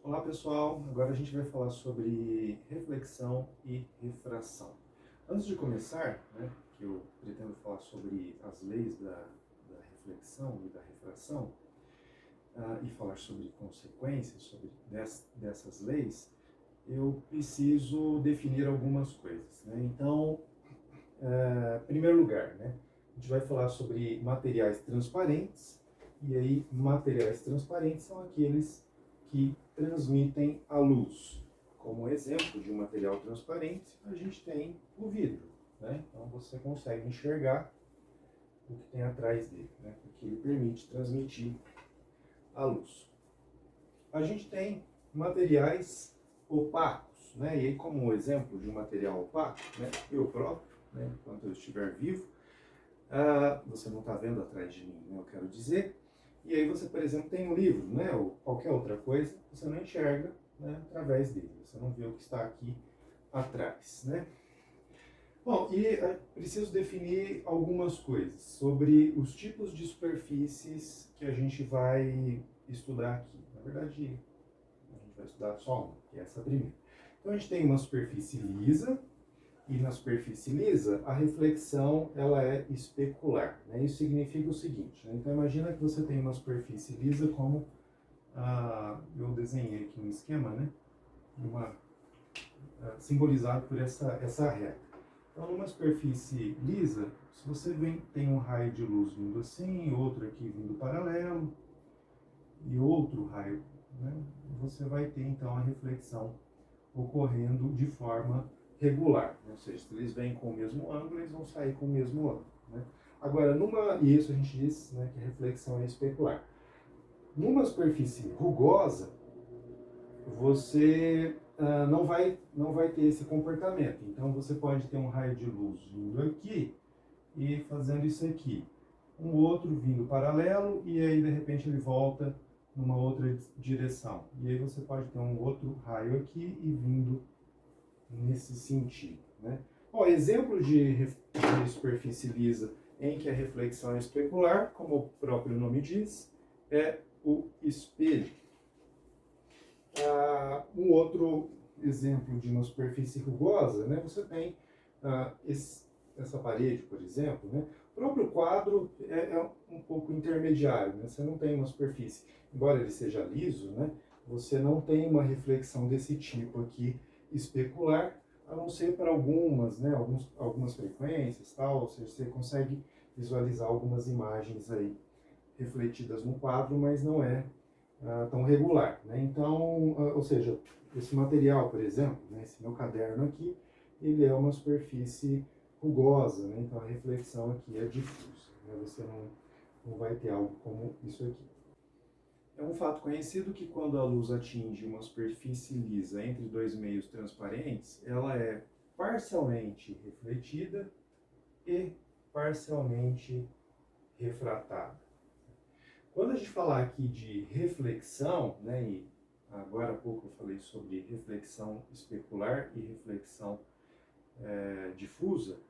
Olá pessoal, agora a gente vai falar sobre reflexão e refração. Antes de começar, que eu pretendo falar sobre as leis da reflexão e da refração, e falar sobre consequências dessas leis, eu preciso definir algumas coisas. Então, em primeiro lugar, a gente vai falar sobre materiais transparentes, e aí materiais transparentes são aqueles que transmitem a luz. Como exemplo de um material transparente, a gente tem o vidro. Então você consegue enxergar o que tem atrás dele, porque ele permite transmitir a luz. A gente tem materiais opacos, e aí como exemplo de um material opaco, eu próprio, enquanto eu estiver vivo, você não está vendo atrás de mim, eu quero dizer. E aí você, por exemplo, tem um livro, ou qualquer outra coisa, você não enxerga, através dele, você não vê o que está aqui atrás, Bom, e preciso definir algumas coisas sobre os tipos de superfícies que a gente vai estudar aqui. Na verdade, a gente vai estudar só uma, que é essa primeira. Então a gente tem uma superfície lisa, e na superfície lisa, a reflexão ela é especular. Isso significa o seguinte, então imagina que você tem uma superfície lisa como, eu desenhei aqui um esquema, simbolizado por essa reta. Então numa superfície lisa, se você tem um raio de luz vindo assim, outro aqui vindo paralelo, e outro raio, você vai ter então a reflexão ocorrendo de forma regular, ou seja, se eles vêm com o mesmo ângulo, eles vão sair com o mesmo ângulo. Agora, e isso a gente diz que a reflexão é especular. Numa superfície rugosa, você não vai ter esse comportamento. Então, você pode ter um raio de luz vindo aqui e fazendo isso aqui. Um outro vindo paralelo e aí, de repente, ele volta numa outra direção. E aí você pode ter um outro raio aqui e vindo nesse sentido. Exemplo de superfície lisa em que a reflexão é especular, como o próprio nome diz, é o espelho. Um outro exemplo de uma superfície rugosa, você tem essa parede, por exemplo. O próprio quadro é um pouco intermediário, você não tem uma superfície, embora ele seja liso, você não tem uma reflexão desse tipo aqui especular, a não ser para algumas frequências, tal, ou seja, você consegue visualizar algumas imagens aí refletidas no quadro, mas não é tão regular. Então, ou seja, esse material, por exemplo, esse meu caderno aqui, ele é uma superfície rugosa, então a reflexão aqui é difusa, você não vai ter algo como isso aqui. É um fato conhecido que quando a luz atinge uma superfície lisa entre dois meios transparentes, ela é parcialmente refletida e parcialmente refratada. Quando a gente falar aqui de reflexão, e agora há pouco eu falei sobre reflexão especular e reflexão difusa,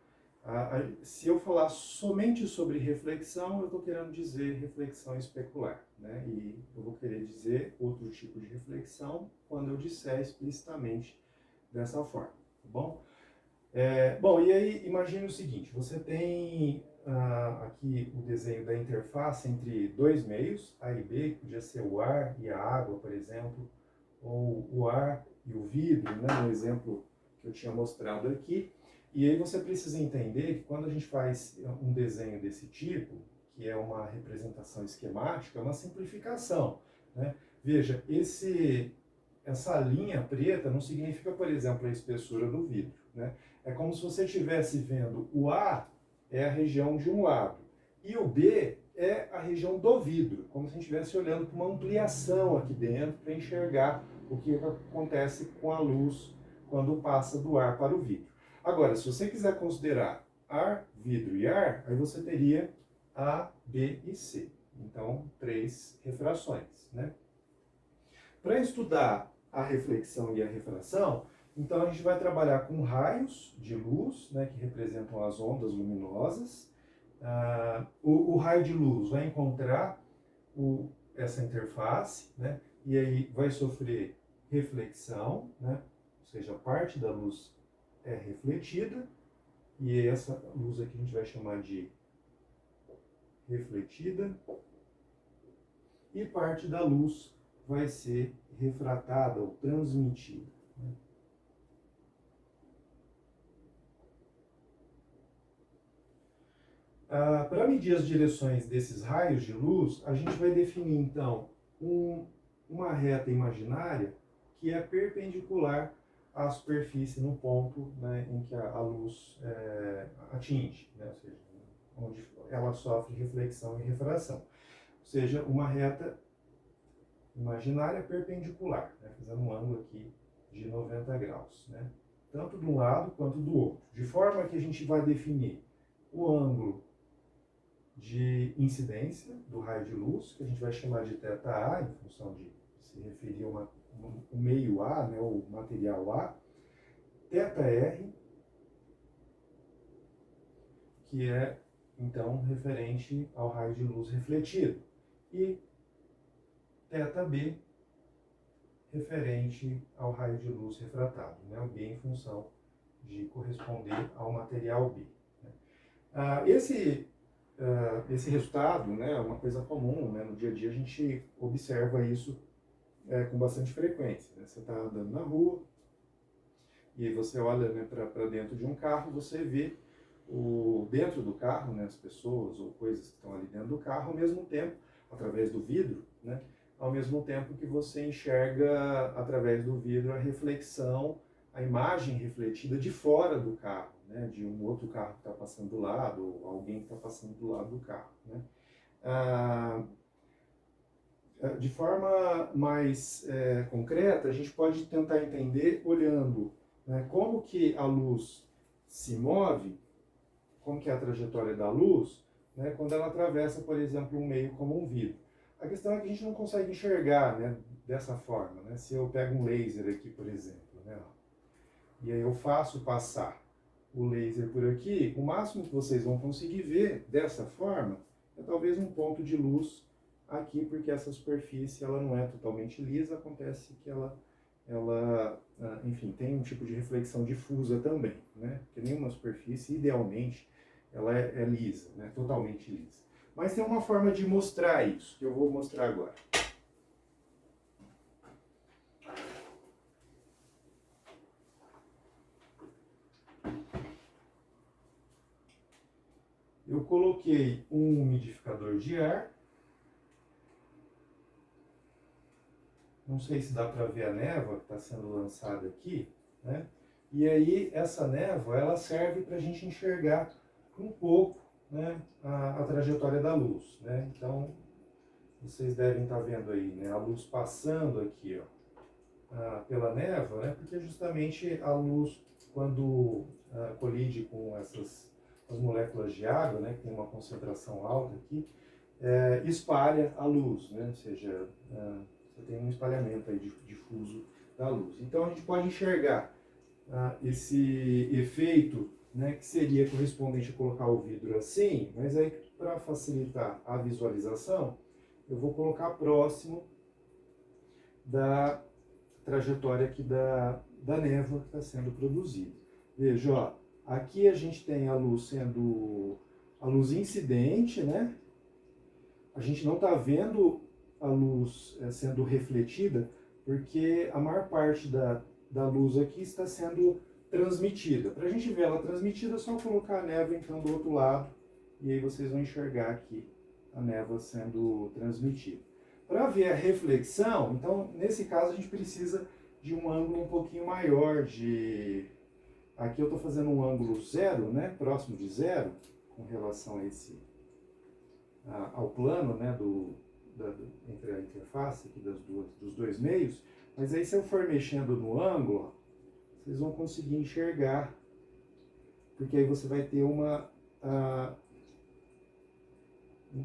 se eu falar somente sobre reflexão, eu estou querendo dizer reflexão especular, e eu vou querer dizer outro tipo de reflexão quando eu disser explicitamente dessa forma, tá bom? Bom, e aí imagine o seguinte, você tem aqui o desenho da interface entre dois meios, A e B, que podia ser o ar e a água, por exemplo, ou o ar e o vidro, no exemplo que eu tinha mostrado aqui. E aí você precisa entender que quando a gente faz um desenho desse tipo, que é uma representação esquemática, é uma simplificação. Veja, essa linha preta não significa, por exemplo, a espessura do vidro. É como se você estivesse vendo o A é a região de um lado e o B é a região do vidro, como se a gente estivesse olhando para uma ampliação aqui dentro para enxergar o que acontece com a luz quando passa do ar para o vidro. Agora, se você quiser considerar ar, vidro e ar, aí você teria A, B e C. Então, 3 refrações. Para estudar a reflexão e a refração, então a gente vai trabalhar com raios de luz, que representam as ondas luminosas. O raio de luz vai encontrar essa interface, e aí vai sofrer reflexão, né? Ou seja, parte da luz é refletida, e essa luz aqui a gente vai chamar de refletida, e parte da luz vai ser refratada ou transmitida. Né? Para medir as direções desses raios de luz, a gente vai definir então uma reta imaginária que é perpendicular à superfície no ponto, né, em que a luz atinge, né, ou seja, onde ela sofre reflexão e refração. Ou seja, uma reta imaginária perpendicular, né, fazendo um ângulo aqui de 90 graus, né, tanto de um lado quanto do outro, de forma que a gente vai definir o ângulo de incidência do raio de luz, que a gente vai chamar de θA, em função de se referir a o meio A, né, o material A, θR, que é, então, referente ao raio de luz refletido, e θB, referente ao raio de luz refratado, né, o B em função de corresponder ao material B. Né. Esse resultado, né, é uma coisa comum, né, no dia a dia a gente observa isso com bastante frequência. Né? Você está andando na rua e aí você olha, né, para dentro de um carro, você vê dentro do carro, né, as pessoas ou coisas que estão ali dentro do carro, ao mesmo tempo, através do vidro, né, ao mesmo tempo que você enxerga através do vidro a reflexão, a imagem refletida de fora do carro, né, de um outro carro que está passando do lado, ou alguém que está passando do lado do carro. Né. De forma mais concreta, a gente pode tentar entender olhando, né, como que a luz se move, como que é a trajetória da luz, né, quando ela atravessa, por exemplo, um meio como um vidro. A questão é que a gente não consegue enxergar, né, dessa forma. Né? Se eu pego um laser aqui, por exemplo, né, e aí eu faço passar o laser por aqui, o máximo que vocês vão conseguir ver dessa forma é talvez um ponto de luz aqui, porque essa superfície ela não é totalmente lisa, acontece que enfim, tem um tipo de reflexão difusa também, né? Porque nenhuma superfície, idealmente, ela é lisa, né? Totalmente lisa. Mas tem uma forma de mostrar isso, que eu vou mostrar agora. Eu coloquei um umidificador de ar. Não sei se dá para ver a névoa que está sendo lançada aqui, né? E aí essa névoa ela serve para a gente enxergar um pouco, né, a trajetória da luz, né? Então vocês devem estar vendo aí, né, a luz passando aqui, ó, pela névoa, né? Porque justamente a luz quando colide com as moléculas de água, né, que tem uma concentração alta aqui, espalha a luz, né? Ou seja, você tem um espalhamento aí difuso da luz. Então a gente pode enxergar esse efeito, né, que seria correspondente a colocar o vidro assim, mas aí para facilitar a visualização, eu vou colocar próximo da trajetória aqui da névoa que está sendo produzida. Veja, ó, aqui a gente tem a luz incidente, né? A gente não está vendo a luz sendo refletida, porque a maior parte da luz aqui está sendo transmitida. Para a gente ver ela transmitida, é só colocar a névoa então do outro lado, e aí vocês vão enxergar aqui a névoa sendo transmitida. Para ver a reflexão, então, nesse caso a gente precisa de um ângulo um pouquinho maior Aqui eu estou fazendo um ângulo zero, né, próximo de zero, com relação ao plano, né, entre a interface aqui dos dois meios, mas aí se eu for mexendo no ângulo, ó, vocês vão conseguir enxergar, porque aí você vai ter um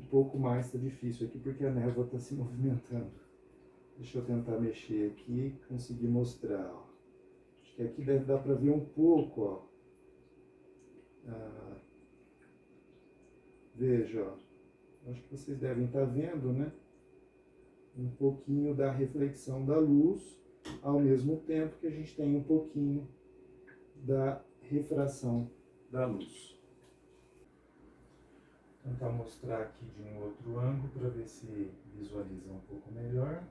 pouco mais, tá difícil aqui, porque a névoa está se movimentando. Deixa eu tentar mexer aqui e conseguir mostrar. Ó. Acho que aqui deve dar para ver um pouco. Ó. Veja, ó. Acho que vocês devem estar vendo, né? Um pouquinho da reflexão da luz. ao mesmo tempo que a gente tem um pouquinho da refração da luz. Vou tentar mostrar aqui de um outro ângulo para ver se visualiza um pouco melhor.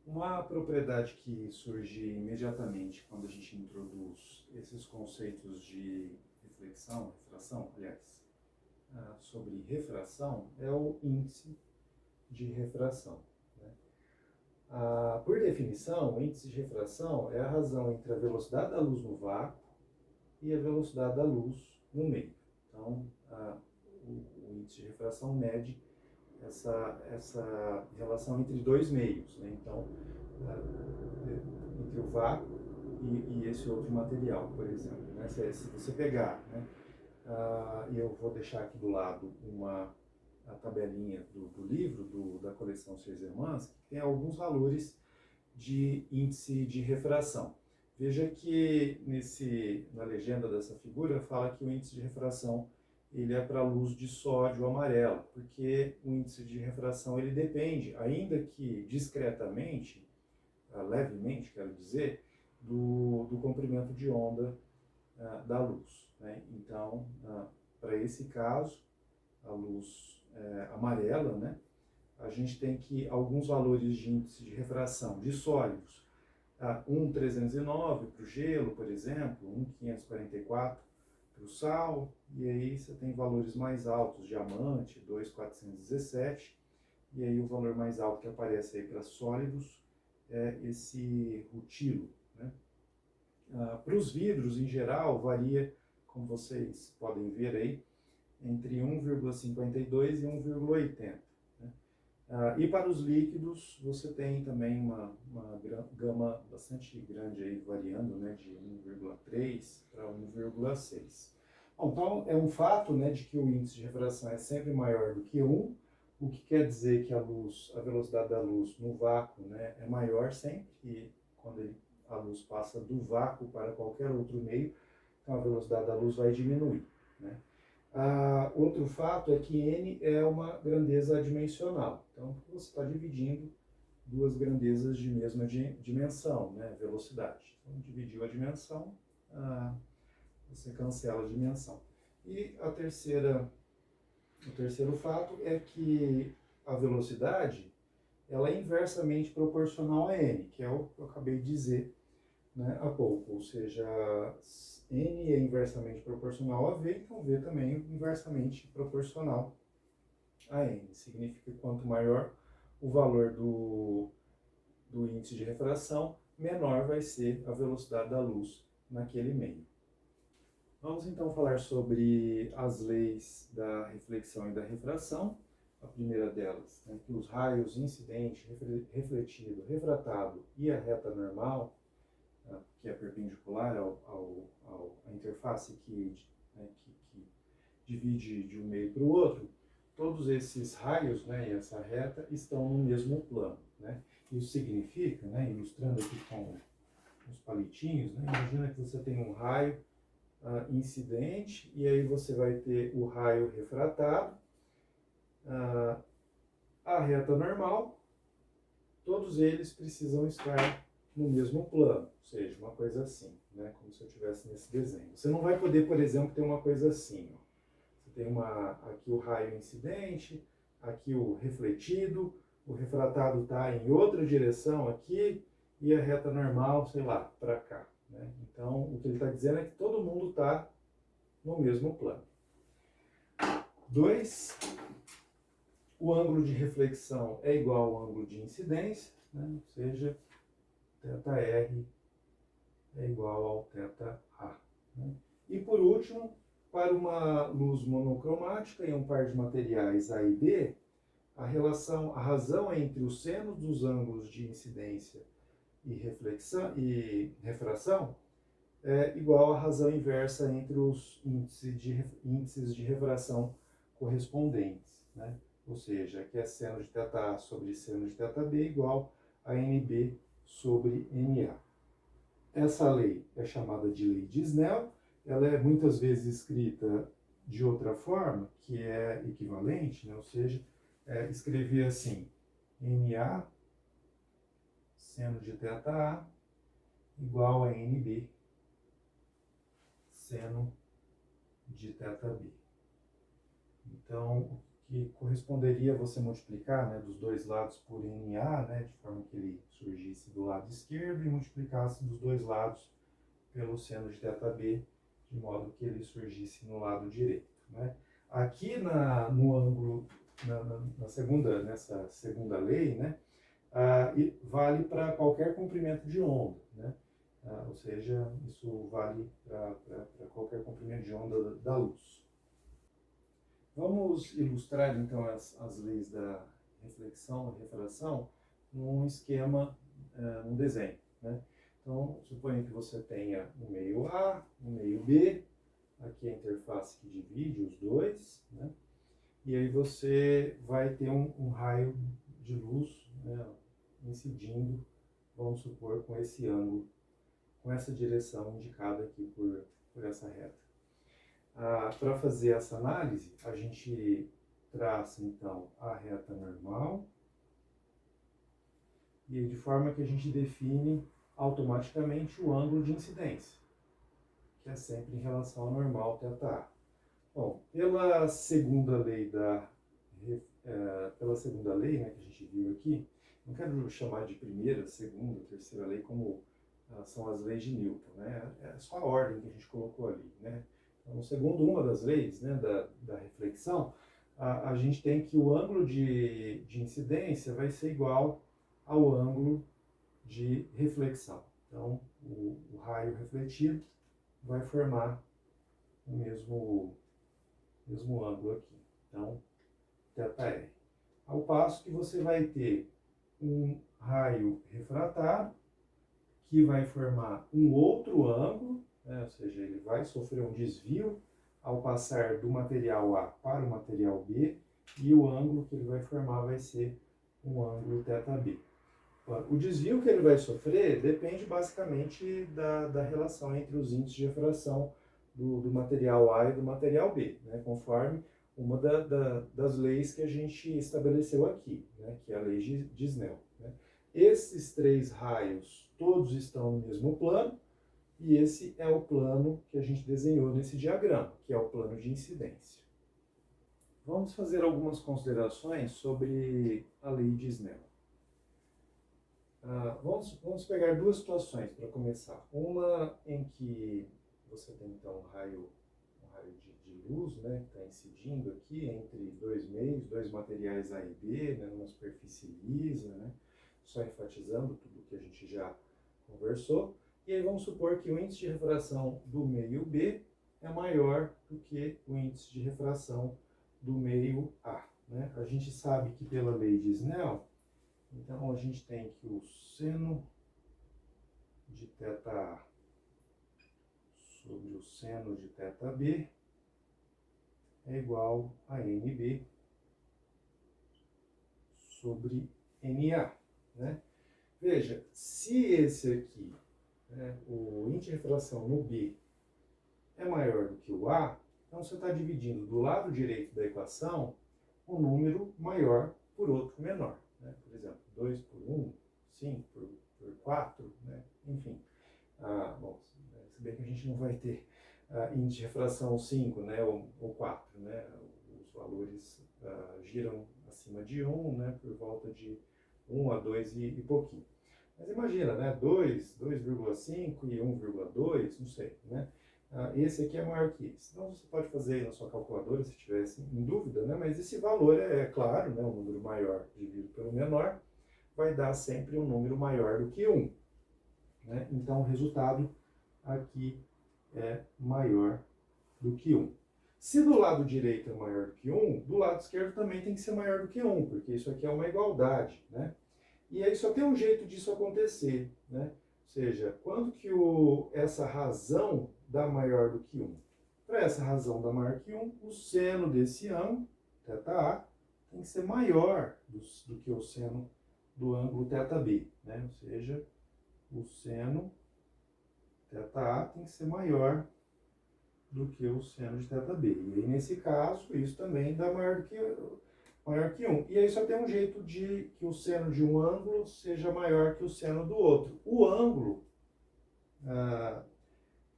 Uma propriedade que surge imediatamente quando a gente introduz esses conceitos de reflexão, refração, aliás, sobre refração, é o índice de refração. Né? Por definição, o índice de refração é a razão entre a velocidade da luz no vácuo e a velocidade da luz no meio. Então, o índice de refração mede essa relação entre dois meios, né? Então, entre o vácuo e esse outro material, por exemplo. Né? Se você pegar, né? E eu vou deixar aqui do lado a tabelinha do livro, da coleção Seis Irmãs, que tem alguns valores de índice de refração. Veja que na legenda dessa figura fala que o índice de refração ele é para a luz de sódio amarela, porque o índice de refração ele depende, ainda que discretamente, levemente, quero dizer, do comprimento de onda da luz. Né? Então, para esse caso, a luz amarela, né? A gente tem que alguns valores de índice de refração de sólidos, 1,309 para o gelo, por exemplo, 1,544 para o sal, e aí você tem valores mais altos, diamante, 2,417, e aí o valor mais alto que aparece aí para sólidos é esse rutilo. Né? Para os vidros, em geral, varia, como vocês podem ver aí, entre 1,52 e 1,80. Né? E para os líquidos, você tem também uma gama bastante grande, aí, variando, né, de 1,3 para 1,6. Então, é um fato, né, de que o índice de refração é sempre maior do que 1, o que quer dizer que a velocidade da luz no vácuo, né, é maior sempre, e quando a luz passa do vácuo para qualquer outro meio, então a velocidade da luz vai diminuir. Né? Outro fato é que n é uma grandeza adimensional. Então, você está dividindo duas grandezas de mesma dimensão, né? Velocidade. Então, dividiu a dimensão, você cancela a dimensão. E o terceiro fato é que a velocidade ela é inversamente proporcional a n, que é o que eu acabei de dizer, né, há pouco. Ou seja, n é inversamente proporcional a v, então v também é inversamente proporcional a n. Significa que quanto maior o valor do índice de refração, menor vai ser a velocidade da luz naquele meio. Vamos então falar sobre as leis da reflexão e da refração. A primeira delas, né, que os raios incidente, refletido, refratado e a reta normal, que é perpendicular à interface que divide de um meio para o outro, todos esses raios, né, e essa reta estão no mesmo plano. Né? Isso significa, né, ilustrando aqui com os palitinhos, né, imagina que você tem um raio incidente e aí você vai ter o raio refratado, a reta normal, todos eles precisam estar no mesmo plano, ou seja, uma coisa assim, né, como se eu estivesse nesse desenho. Você não vai poder, por exemplo, ter uma coisa assim. Ó. Você tem aqui o raio incidente, aqui o refletido, o refratado está em outra direção aqui e a reta normal, sei lá, para cá. Né? Então, o que ele está dizendo é que todo mundo está no mesmo plano. 2, o ângulo de reflexão é igual ao ângulo de incidência, né? Ou seja, θr é igual ao θa. Né? E por último, para uma luz monocromática em um par de materiais A e B, a razão entre os senos dos ângulos de incidência e refração é igual à razão inversa entre os índices de refração correspondentes, né? Ou seja, que é seno de θA sobre seno de θB igual a NB sobre NA. Essa lei é chamada de lei de Snell, ela é muitas vezes escrita de outra forma, que é equivalente, né? Ou seja, escrever assim, NA seno de θA igual a NB seno de θB. Então, o que corresponderia a você multiplicar, né, dos dois lados por NA, né, de forma que ele surgisse do lado esquerdo e multiplicasse dos dois lados pelo seno de θB, de modo que ele surgisse no lado direito, né? Aqui no ângulo, nessa segunda lei, né, vale para qualquer comprimento de onda, né? Ou seja, isso vale para qualquer comprimento de onda da luz. Vamos ilustrar então as leis da reflexão e refração num esquema, num desenho, né? Então, suponha que você tenha um meio A, um meio B, aqui a interface que divide os dois, né? E aí você vai ter um raio de luz, né, incidindo, vamos supor, com esse ângulo, com essa direção indicada aqui por essa reta. Para fazer essa análise, a gente traça então a reta normal e de forma que a gente define automaticamente o ângulo de incidência, que é sempre em relação ao normal θA. Bom, pela segunda lei, né, que a gente viu aqui, não quero chamar de primeira, segunda, terceira lei como são as leis de Newton, né? É só a ordem que a gente colocou ali, né? Então, segundo uma das leis, né, da reflexão, a gente tem que o ângulo de incidência vai ser igual ao ângulo de reflexão. Então, o raio refletido vai formar o mesmo ângulo aqui. Então, θr. Ao passo que você vai ter um raio refratado, que vai formar um outro ângulo, né? Ou seja, ele vai sofrer um desvio ao passar do material A para o material B, e o ângulo que ele vai formar vai ser um ângulo θB. O desvio que ele vai sofrer depende basicamente da relação entre os índices de refração do material A e do material B, né? Conforme uma das leis que a gente estabeleceu aqui, né? Que é a lei de Snell, né? Esses três raios todos estão no mesmo plano, e esse é o plano que a gente desenhou nesse diagrama, que é o plano de incidência. Vamos fazer algumas considerações sobre a lei de Snell. Vamos pegar duas situações para começar. Uma em que você tem então um raio de luz, né, que está incidindo aqui entre dois meios, dois materiais A e B, né, numa superfície lisa, né, só enfatizando tudo que a gente já conversou. E aí vamos supor que o índice de refração do meio B é maior do que o índice de refração do meio A, né? A gente sabe que pela lei de Snell, então a gente tem que o seno de θA sobre o seno de θB é igual a NB sobre NA, né? Veja, se esse aqui, né, o índice de refração no B é maior do que o A, então você está dividindo do lado direito da equação um número maior por outro menor, né? Por exemplo, 2 por 1, 5 por 4, né? Enfim. Bom, se bem que a gente não vai ter índice de refração 5, né, ou 4, né? Os valores giram acima de 1, né, por volta de 1 a 2 e pouquinho. Mas imagina, né, 2, 2,5 e 1,2, não sei, né? Esse aqui é maior que esse. Então você pode fazer aí na sua calculadora, se tiver em dúvida, né? Mas esse valor é claro, né? Um número maior dividido pelo menor vai dar sempre um número maior do que 1. Né? Então o resultado aqui é maior do que 1. Se do lado direito é maior do que 1, do lado esquerdo também tem que ser maior do que 1, porque isso aqui é uma igualdade, né? E aí só tem um jeito disso acontecer, né? Ou seja, quando que essa razão dá maior do que 1? Para essa razão dar maior que 1, o seno desse ângulo, θA, tem que ser maior do que o seno do ângulo θB, né? Ou seja, o seno θA tem que ser maior do que o seno de θB. E aí, nesse caso, isso também dá maior que 1. E aí só tem um jeito de que o seno de um ângulo seja maior que o seno do outro. O ângulo,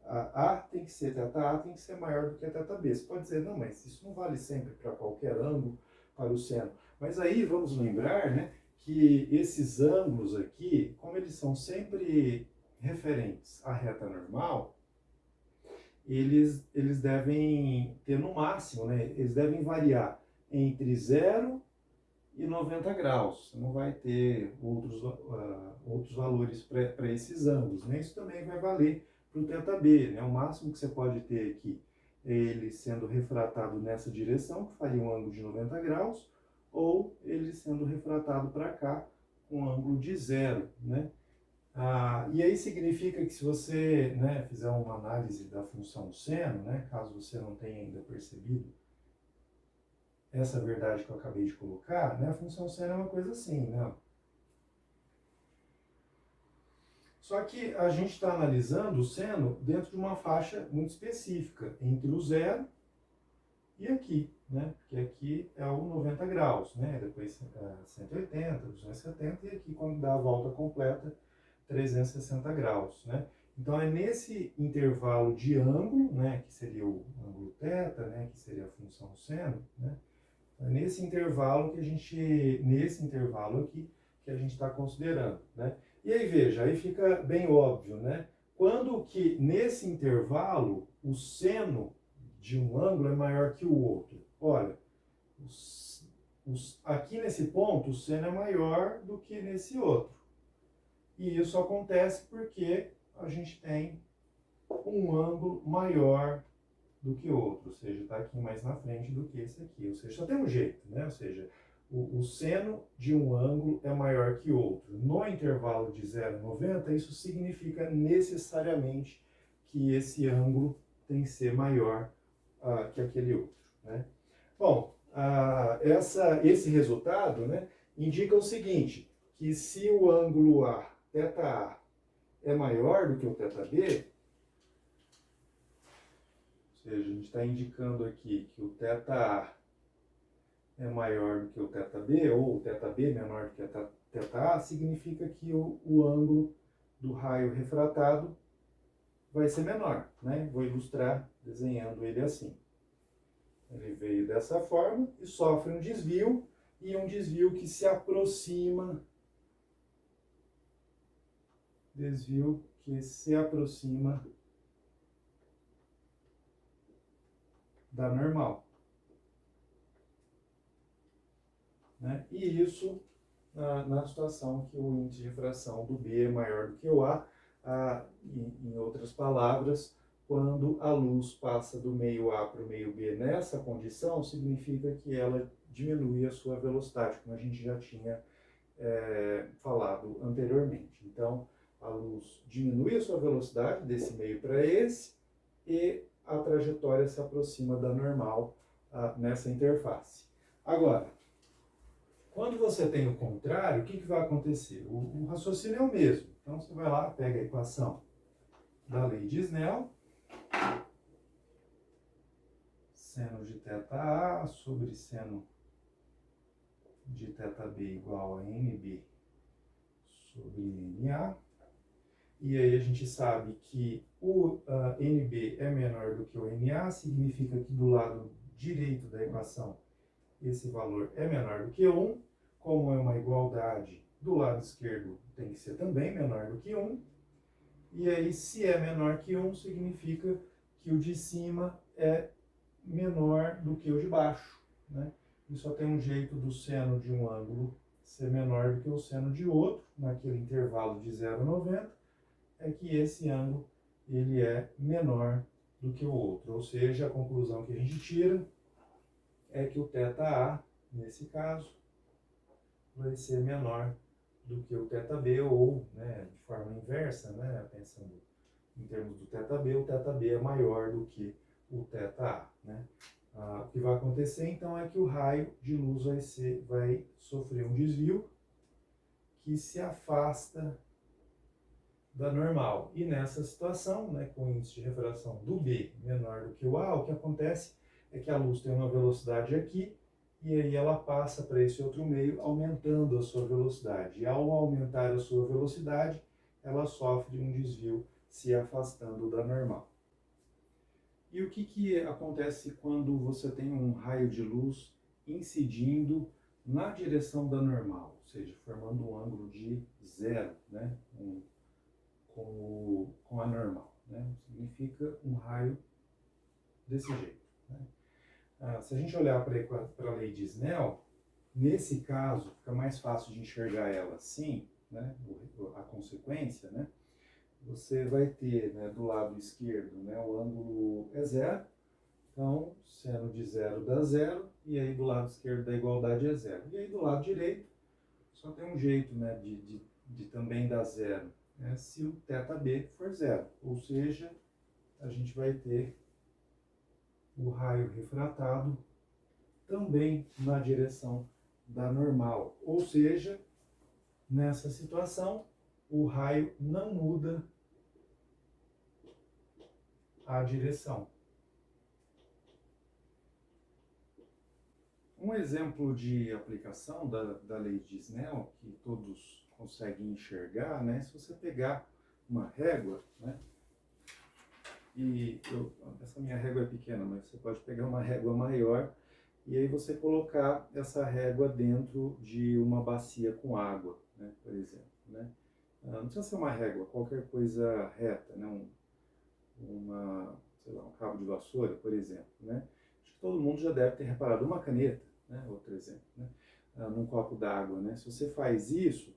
A tem que ser, θA tem que ser maior do que a θB. Você pode dizer, não, mas isso não vale sempre para qualquer ângulo, para o seno. Mas aí vamos lembrar, né, que esses ângulos aqui, como eles são sempre referentes à reta normal, eles devem ter no máximo, né, eles devem variar entre 0 e 90 graus. Você não vai ter outros valores para esses ângulos, né? Isso também vai valer para o θB, né? O máximo que você pode ter aqui é ele sendo refratado nessa direção, que faria um ângulo de 90 graus, ou ele sendo refratado para cá, com um ângulo de 0, né? E aí significa que se você, né, fizer uma análise da função seno, né, caso você não tenha ainda percebido essa verdade que eu acabei de colocar, né, a função seno é uma coisa assim, né? Só que a gente está analisando o seno dentro de uma faixa muito específica, entre o 0 e aqui, né? Porque aqui é o 90 graus, né? Depois 180, 270 e aqui, quando dá a volta completa, 360 graus, né? Então é nesse intervalo de ângulo, né, que seria o ângulo θ, né, que seria a função seno, né? É nesse intervalo aqui que a gente está considerando, né? E aí veja, aí fica bem óbvio, né? Quando que nesse intervalo o seno de um ângulo é maior que o outro? Olha, aqui nesse ponto o seno é maior do que nesse outro. E isso acontece porque a gente tem um ângulo maior do que outro, ou seja, está aqui mais na frente do que esse aqui. Ou seja, só tem um jeito, né? Ou seja, o seno de um ângulo é maior que outro. No intervalo de 0 a 90, isso significa necessariamente que esse ângulo tem que ser maior que aquele outro, né? Bom, esse resultado, né, indica o seguinte, que se o ângulo θA, é maior do que o θB, ou seja, a gente está indicando aqui que o θA é maior do que o θB, ou o θB menor do que a θA, significa que o ângulo do raio refratado vai ser menor, né? Vou ilustrar desenhando ele assim. Ele veio dessa forma e sofre um desvio que se aproxima, da normal, né? E isso na situação que o índice de refração do B é maior do que o A, em outras palavras, quando a luz passa do meio A para o meio B nessa condição, significa que ela diminui a sua velocidade, como a gente já tinha falado anteriormente. Então, a luz diminui a sua velocidade desse meio para esse e a trajetória se aproxima da normal nessa interface. Agora, quando você tem o contrário, o que vai acontecer? O raciocínio é o mesmo. Então, você vai lá, pega a equação da lei de Snell, seno de θA sobre seno de θB igual a NB sobre NA. E aí a gente sabe que o NB é menor do que o NA, significa que do lado direito da equação esse valor é menor do que 1. Como é uma igualdade, do lado esquerdo tem que ser também menor do que 1. E aí, se é menor que 1, significa que o de cima é menor do que o de baixo, né? E só tem um jeito do seno de um ângulo ser menor do que o seno de outro, naquele intervalo de 0 a 90, é que esse ângulo ele é menor do que o outro. Ou seja, a conclusão que a gente tira é que o θA, nesse caso, vai ser menor do que o θB, ou, né, de forma inversa, né, pensando em termos do θB, o θB é maior do que o θA, né? O que vai acontecer, então, é que o raio de luz vai sofrer um desvio que se afasta da normal. E nessa situação, né, com o índice de refração do B menor do que o A, o que acontece é que a luz tem uma velocidade aqui, e aí ela passa para esse outro meio, aumentando a sua velocidade. E ao aumentar a sua velocidade, ela sofre um desvio, se afastando da normal. E o que acontece quando você tem um raio de luz incidindo na direção da normal, ou seja, formando um ângulo de zero, né, com a normal, né? Significa um raio desse jeito, né? Se a gente olhar para a lei de Snell, nesse caso, fica mais fácil de enxergar ela assim, né, a consequência, né? Você vai ter, né, do lado esquerdo, né, o ângulo é zero, então seno de zero dá zero, e aí do lado esquerdo da igualdade é zero. E aí do lado direito, só tem um jeito, né, de também dar zero, né, se o θB for zero, ou seja, a gente vai ter o raio refratado também na direção da normal, ou seja, nessa situação, o raio não muda a direção. Um exemplo de aplicação da lei de Snell, que todos conseguem enxergar, né? Se você pegar uma régua, né? Essa minha régua é pequena, mas você pode pegar uma régua maior e aí você colocar essa régua dentro de uma bacia com água, né? Por exemplo, né? Não precisa ser uma régua, qualquer coisa reta, né? Sei lá, um cabo de vassoura, por exemplo, né? Acho que todo mundo já deve ter reparado uma caneta, né? Outro exemplo, né? Num copo d'água, né? Se você faz isso,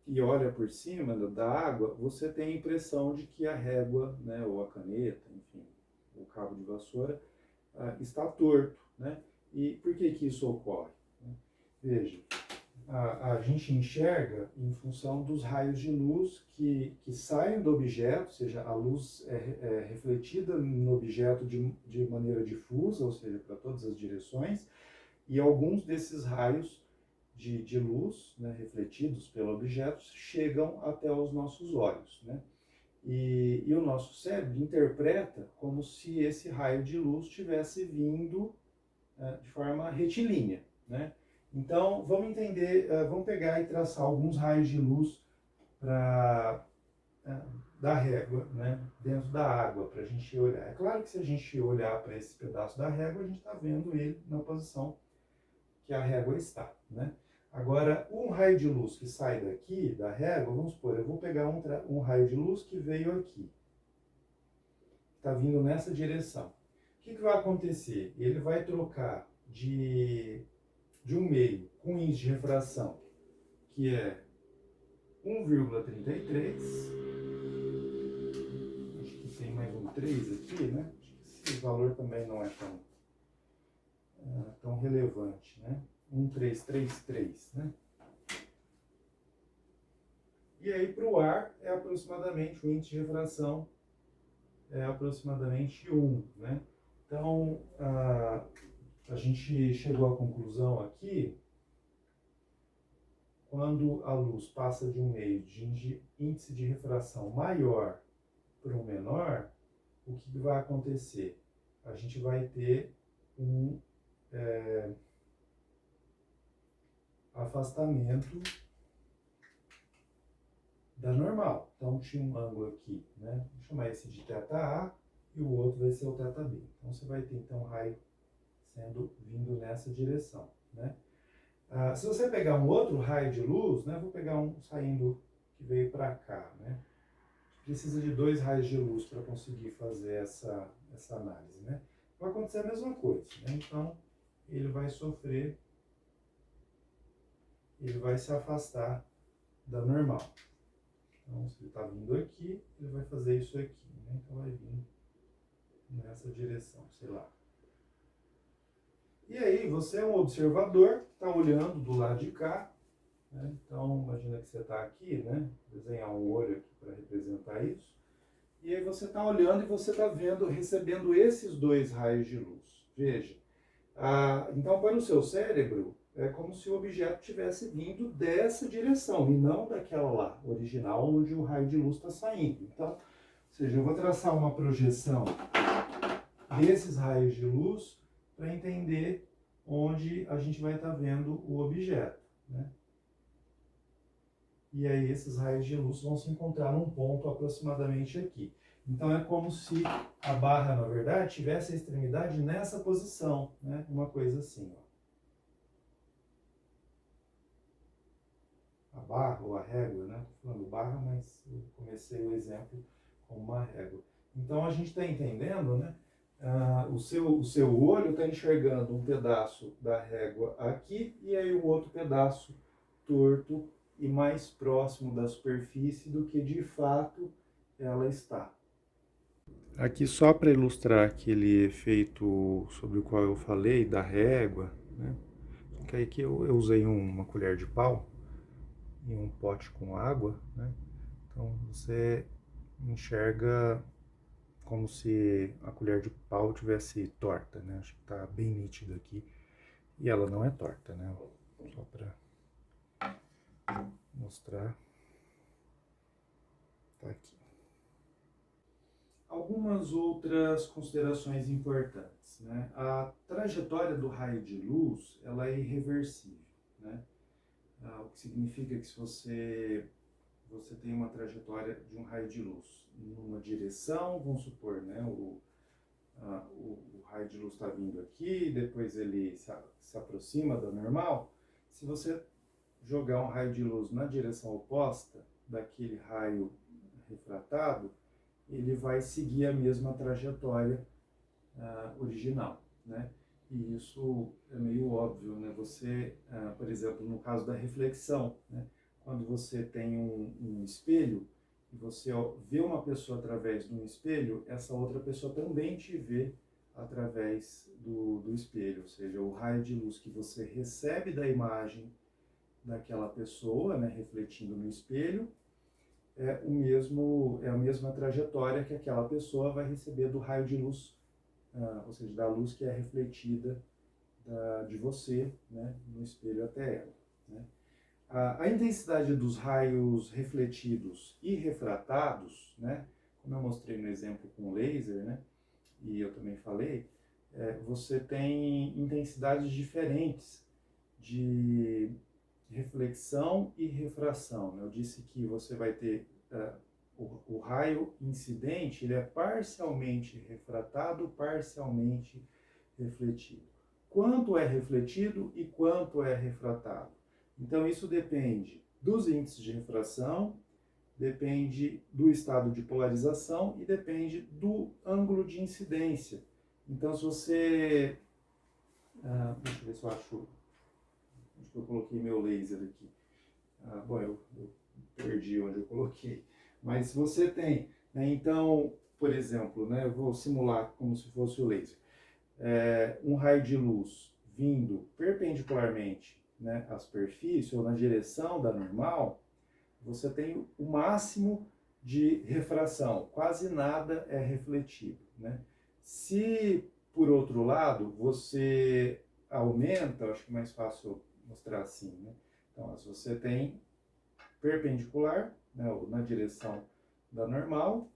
e olha por cima da água, você tem a impressão de que a régua, né, ou a caneta, enfim, o cabo de vassoura, está torto, né? E por que isso ocorre? Veja, a gente enxerga em função dos raios de luz que saem do objeto, ou seja, a luz é refletida no objeto de maneira difusa, ou seja, para todas as direções, e alguns desses raios de luz, né, refletidos pelo objeto chegam até os nossos olhos, né? E o nosso cérebro interpreta como se esse raio de luz tivesse vindo de forma retilínea, né? Então, vamos entender, vamos pegar e traçar alguns raios de luz da régua, né, dentro da água, para a gente olhar. É claro que se a gente olhar para esse pedaço da régua, a gente está vendo ele na posição que a régua está, né? Agora, um raio de luz que sai daqui, da régua, vamos supor, eu vou pegar um raio de luz que veio aqui, está vindo nessa direção. O que vai acontecer? Ele vai trocar de um meio com índice de refração, que é 1,33, acho que tem mais um 3 aqui, né? Acho que esse valor também não é tão relevante, né? 1,333, né? E aí para o ar é aproximadamente, o índice de refração é aproximadamente 1, né? Então, a gente chegou à conclusão aqui, quando a luz passa de um meio de índice de refração maior para um menor, o que vai acontecer? A gente vai ter um afastamento da normal. Então, tinha um ângulo aqui, né? Vou chamar esse de θA e o outro vai ser o θB. Então, você vai ter, então, raio vindo nessa direção, né? Se você pegar um outro raio de luz, né? Vou pegar um saindo que veio para cá, né? Precisa de 2 raios de luz para conseguir fazer essa análise, né? Vai acontecer a mesma coisa, né? Então, ele vai se afastar da normal. Então, se ele está vindo aqui, ele vai fazer isso aqui, né? Então, vai vir nessa direção, sei lá. E aí, você é um observador que está olhando do lado de cá, né? Então, imagina que você está aqui, né? Desenhar um olho aqui para representar isso. E aí você está olhando e você está vendo, recebendo esses dois raios de luz. Veja. Então, para o seu cérebro, é como se o objeto tivesse vindo dessa direção e não daquela lá, original, onde o raio de luz está saindo. Então, ou seja, eu vou traçar uma projeção desses raios de luz para entender onde a gente vai estar vendo o objeto, né? E aí esses raios de luz vão se encontrar num ponto aproximadamente aqui. Então é como se a barra, na verdade, tivesse a extremidade nessa posição, né? Uma coisa assim, ó. A barra ou a régua, né? Estou falando barra, mas eu comecei o exemplo com uma régua. Então a gente está entendendo, né? O seu olho está enxergando um pedaço da régua aqui e aí o outro pedaço torto e mais próximo da superfície do que de fato ela está. Aqui só para ilustrar aquele efeito sobre o qual eu falei, da régua, né? Que aí que eu usei uma colher de pau e um pote com água, né? Então você enxerga como se a colher de pau tivesse torta, né? Acho que está bem nítido aqui. E ela não é torta, né? Só para mostrar. Tá aqui. Algumas outras considerações importantes, né? A trajetória do raio de luz, ela é irreversível, né? O que significa que se você tem uma trajetória de um raio de luz numa direção, vamos supor, né? O raio de luz está vindo aqui, depois ele se aproxima da normal. Se você jogar um raio de luz na direção oposta daquele raio refratado, ele vai seguir a mesma trajetória original, né? E isso é meio óbvio, né? Você, por exemplo, no caso da reflexão, né? Quando você tem um espelho e você vê uma pessoa através de um espelho, essa outra pessoa também te vê através do espelho, ou seja, o raio de luz que você recebe da imagem daquela pessoa, né, refletindo no espelho, é a mesma trajetória que aquela pessoa vai receber do raio de luz, ou seja, da luz que é refletida de você, né, no espelho até ela, né? A intensidade dos raios refletidos e refratados, né, como eu mostrei no exemplo com laser, né, e eu também falei, você tem intensidades diferentes de reflexão e refração, né? Eu disse que você vai ter o raio incidente, ele é parcialmente refratado, parcialmente refletido. Quanto é refletido e quanto é refratado? Então isso depende dos índices de refração, depende do estado de polarização e depende do ângulo de incidência. Então se você... deixa eu ver se eu acho... Acho que eu coloquei meu laser aqui. Bom, eu perdi onde eu coloquei. Mas se você tem, né, então, por exemplo, né, eu vou simular como se fosse o laser. Um raio de luz vindo perpendicularmente, né, à superfície ou na direção da normal, você tem o máximo de refração, quase nada é refletido, né? Se, por outro lado, você aumenta, acho que é mais fácil mostrar assim, né? Então, se você tem perpendicular, né, ou na direção da normal,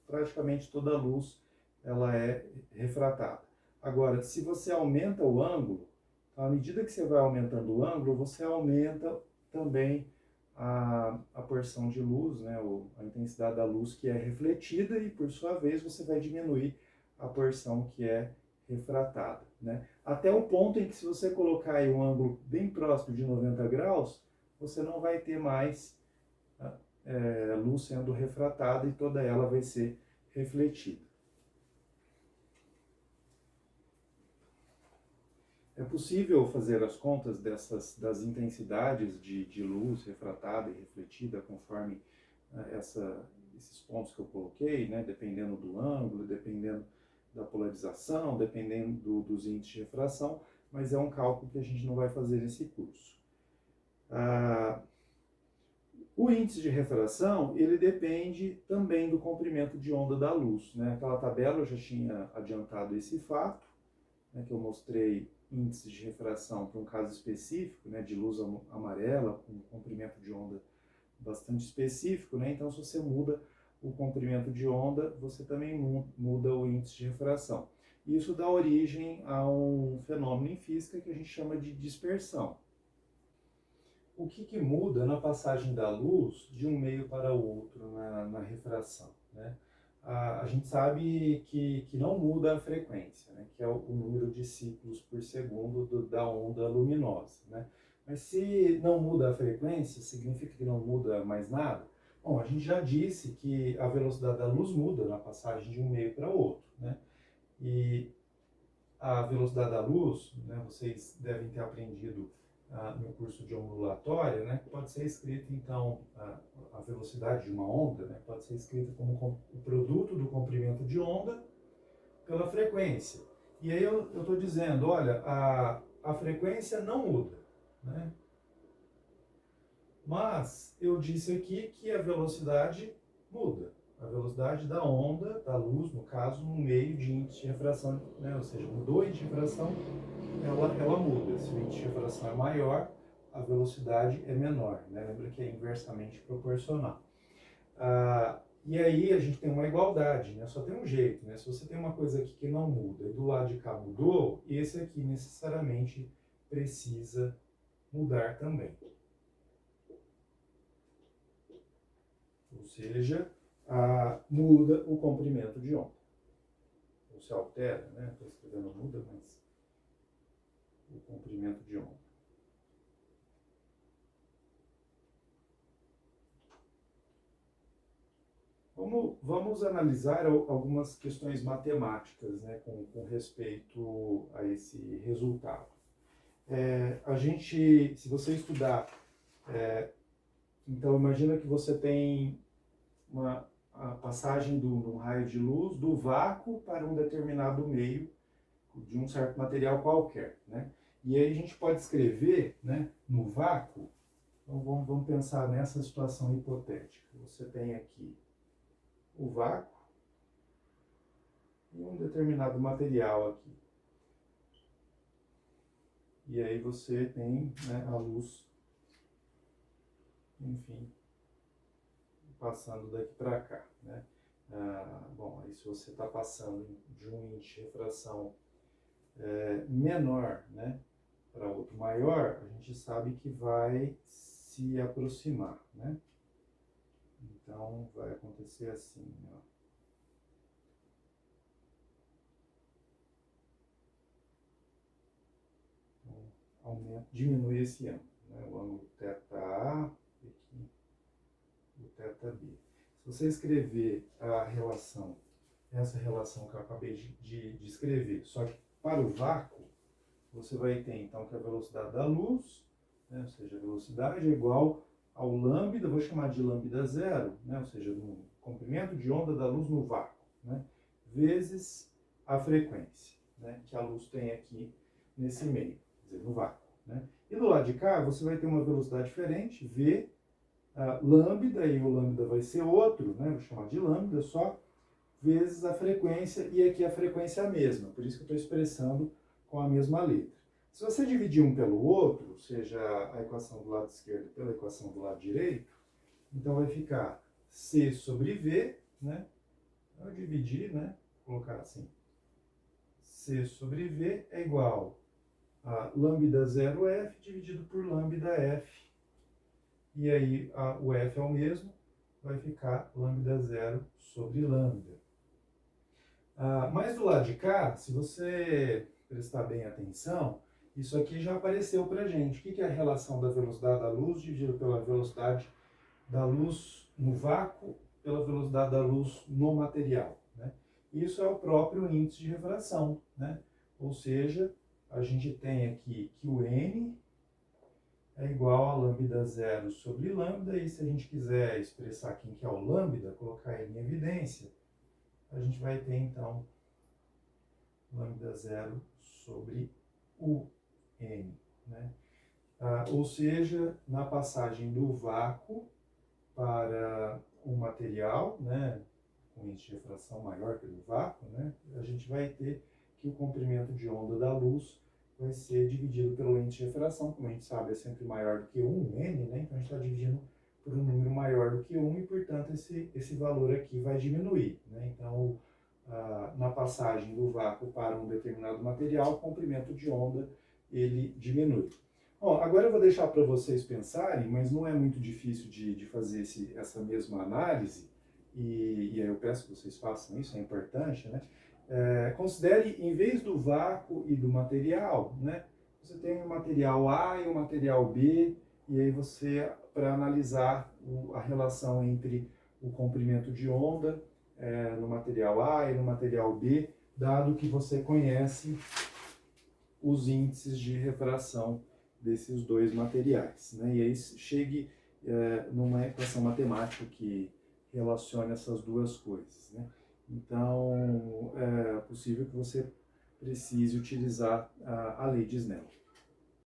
praticamente toda a luz ela é refratada. Agora, se você aumenta o ângulo, à medida que você vai aumentando o ângulo, você aumenta também a porção de luz, né, a intensidade da luz que é refletida e, por sua vez, você vai diminuir a porção que é refratada, né? Até o ponto em que, se você colocar aí um ângulo bem próximo de 90 graus, você não vai ter mais luz sendo refratada e toda ela vai ser refletida. É possível fazer as contas das intensidades de luz refratada e refletida conforme esses pontos que eu coloquei, né, dependendo do ângulo, dependendo da polarização, dependendo dos índices de refração, mas é um cálculo que a gente não vai fazer nesse curso. O índice de refração, ele depende também do comprimento de onda da luz, né? Aquela tabela eu já tinha adiantado esse fato, né, que eu mostrei índices de refração para um caso específico, né, de luz amarela, com um comprimento de onda bastante específico, né? Então, se você muda o comprimento de onda, você também muda o índice de refração. Isso dá origem a um fenômeno em física que a gente chama de dispersão. O que muda na passagem da luz de um meio para o outro na refração, né? A gente sabe que não muda a frequência, né? Que é o número de ciclos por segundo da onda luminosa, né? Mas se não muda a frequência, significa que não muda mais nada? Bom, a gente já disse que a velocidade da luz muda na passagem de um meio para o outro, né? E a velocidade da luz, né, vocês devem ter aprendido no curso de ondulatória, né, pode ser escrita, então, a velocidade de uma onda, né, pode ser escrita como o produto do comprimento de onda pela frequência. E aí eu estou dizendo, olha, a frequência não muda, né? Mas eu disse aqui que a velocidade muda. A velocidade da onda, da luz, no caso, no meio de índice de refração, né? Ou seja, mudou o índice de refração, ela muda. Se o índice de refração é maior, a velocidade é menor, né? Lembra que é inversamente proporcional. E aí a gente tem uma igualdade, né? Só tem um jeito, né? Se você tem uma coisa aqui que não muda e do lado de cá mudou, esse aqui necessariamente precisa mudar também. Ou seja, muda o comprimento de onda. Ou se altera, né? Estou escrevendo muda, mas o comprimento de onda. Vamos analisar algumas questões matemáticas, né, com respeito a esse resultado. Se você estudar, então imagina que você tem a passagem de um raio de luz do vácuo para um determinado meio de um certo material qualquer, né? E aí a gente pode escrever, né, no vácuo. Então vamos pensar nessa situação hipotética. Você tem aqui o vácuo e um determinado material aqui. E aí você tem, né, a luz, enfim, passando daqui para cá, né? Bom, aí se você está passando de um índice de refração menor, né, para outro maior, a gente sabe que vai se aproximar, né? Então vai acontecer assim, ó. Então, diminui esse ângulo, né? O ângulo θA e aqui o θB. Se você escrever essa relação que eu acabei de escrever, só que para o vácuo, você vai ter então que a velocidade da luz, né, ou seja, a velocidade é igual ao lambda, vou chamar de lambda zero, né, ou seja, no comprimento de onda da luz no vácuo, né, vezes a frequência, né, que a luz tem aqui nesse meio, quer dizer, no vácuo, né. E do lado de cá, você vai ter uma velocidade diferente, V, lambda, e o lambda vai ser outro, né, vou chamar de lambda só, vezes a frequência, e aqui a frequência é a mesma, por isso que eu estou expressando com a mesma letra. Se você dividir um pelo outro, seja a equação do lado esquerdo pela equação do lado direito, então vai ficar C sobre V, né? Eu dividir, né? Vou colocar assim. C sobre V é igual a lambda 0F dividido por lambda F. E aí o F é o mesmo, vai ficar lambda 0 sobre lambda. Mas do lado de cá, se você prestar bem atenção, isso aqui já apareceu para a gente. O que é a relação da velocidade da luz dividida pela velocidade da luz no vácuo pela velocidade da luz no material, né? Isso é o próprio índice de refração, né? Ou seja, a gente tem aqui que o N é igual a lambda zero sobre lambda, e se a gente quiser expressar quem que é o lambda, colocar ele em evidência, a gente vai ter então lambda zero sobre u n, né? Ou seja, na passagem do vácuo para um material, né, com índice de refração maior que o do vácuo, né, a gente vai ter que o comprimento de onda da luz vai ser dividido pelo índice de refração, como a gente sabe é sempre maior do que 1, n, né, então a gente está dividindo por um número maior do que 1 e, portanto, esse valor aqui vai diminuir, né, então na passagem do vácuo para um determinado material, o comprimento de onda ele diminui. Bom, agora eu vou deixar para vocês pensarem, mas não é muito difícil de fazer essa mesma análise, e aí eu peço que vocês façam isso, é importante, né? Considere, em vez do vácuo e do material, né? Você tem o material A e o material B, e aí você, para analisar a relação entre o comprimento de onda no material A e no material B, dado que você conhece os índices de refração desses dois materiais, né? E aí chegue numa equação matemática que relacione essas duas coisas, né? Então, é possível que você precise utilizar a lei de Snell.